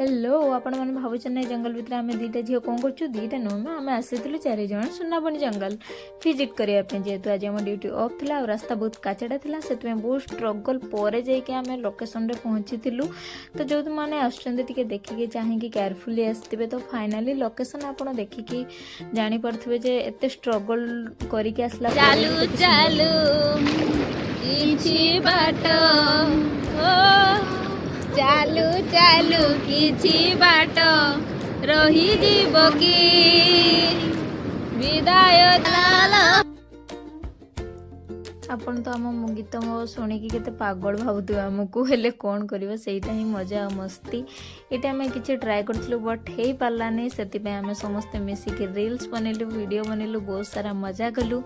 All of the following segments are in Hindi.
हेलो आपण मैंने भावुन जंगल भितर आम दीटा झील कौन कर दीटा नुह आम आसी 4 जन सोनामणि जंगल विजिट करने जेहेतु आज आम ड्यूटी ऑफ था और रास्ता बहुत काचड़ा था से बहुत स्ट्रगल पर जाके लोकेशन रे पहुँची तो जो मैंने आसुँचे देखिए चाहिए केयरफुली आसते तो फाइनाली लोकेशन आप देखिकी जापे जे एत स्ट्रगल करके आसला चालू चालू किछि बाट चालू चालू किछि बाट रही जीव की विदाय आपन तो आम गीत शुणिकी केते पागल भावुवे आमको हेले कौन करवा सेटा ही मजा और मस्ती ये आम किसी ट्राए करूँ बट हो पारानी से आम समस्ते मिसिक रील्स बनैलु वीडियो बनैलु बहुत सारा मजा कलु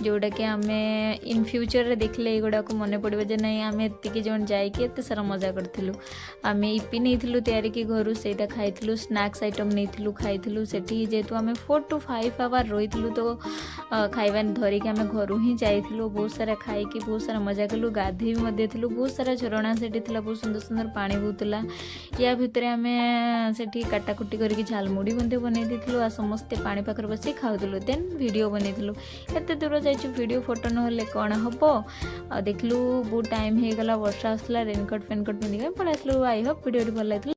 जोटा कि आम इन फ्यूचर देखले युवा को मन पड़ो जे नहीं आम एति जन जाते सारा मजा करूँ आम इपी नहीं तैयारी की घर से खाई स्नैक्स आइटम नहीं खाई से जेहेतु आम 4 to 5 आवर रही तो खाଇବା धरिकी आम घर ही जाइलु बहुत सारा खाई बहुत सारा मजा कलु गाधे भी बहुत सारा झरणा से बहुत सुंदर सुंदर पानी बहुला या भितर आम से काटाकुटी करके झालमुड़ी बनै देलु आ समस्ते पानी पाखर बस खाऊलु देन वीडियो बनईलु एत दूर जाइए वीडियो फोटो ना कौन हम देखलु बहुत टाइम हो गला वर्षा आसला रेनकोट फेनकोट पिंधिक पलि आसलु आई होप वीडियो भल लगी।